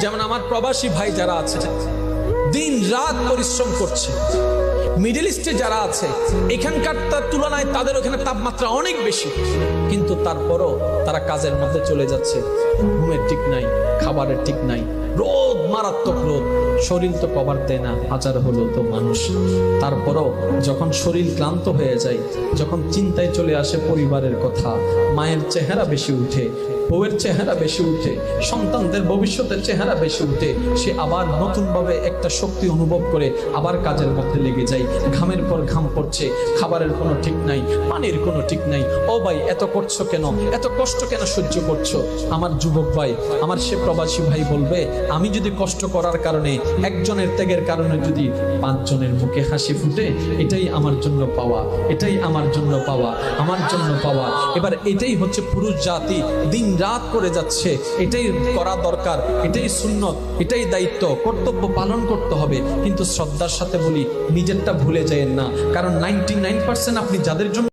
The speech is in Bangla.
যেমন আমার প্রবাসী ভাই যারা আছে দিন রাত পরিশ্রম করছে, মিডল ইস্টে যারা আছে এখানকার তুলনায় তাদের ওখানে তাপমাত্রা অনেক বেশি, কিন্তু তারপরও তারা কাজের মধ্যে চলে যাচ্ছে। ঘুমের ঠিক নাই, খাবারের ঠিক নাই, রোদ, মারাত্মক রোদ, শরীর তো কভার দেয় না, হাজার হলো তো মানুষ। তারপরও যখন শরীর ক্লান্ত হয়ে যায়, যখন চিন্তায় চলে আসে পরিবারের কথা, মায়ের চেহারা বেশি উঠে, বউয়ের চেহারা বেশি উঠে, সন্তানদের ভবিষ্যতের চেহারা বেশি উঠে, সে আবার নতুনভাবে একটা শক্তি অনুভব করে আবার কাজের মধ্যে লেগে যায়। ঘামের পর ঘাম পড়ছে, খাবারের কোনো ঠিক নাই, পানির কোনো ঠিক নাই। ও ভাই, এত করছো কেন, এত কষ্ট কেন সহ্য করছো? আমার যুবক ভাই, আমার সে প্রবাসী ভাই বলবে, আমি যদি কষ্ট করার কারণে, একজনের ত্যাগের কারণে যদি 5 জনের মুখে হাসি ফুটে, এটাই আমার জন্য পাওয়া, এটাই আমার জন্য পাওয়া, আমার জন্য পাওয়া। এবার এটাই হচ্ছে পুরুষ জাতি দিন রাত করে যাচ্ছে, এটাই করা দরকার, এটাই সুন্নত, এটাই দায়িত্ব, কর্তব্য পালন করতে হবে। কিন্তু শ্রদ্ধার সাথে বলি, নিজেরটা ভুলে যায়েন না, কারণ 99% আপনি যাদের জন্য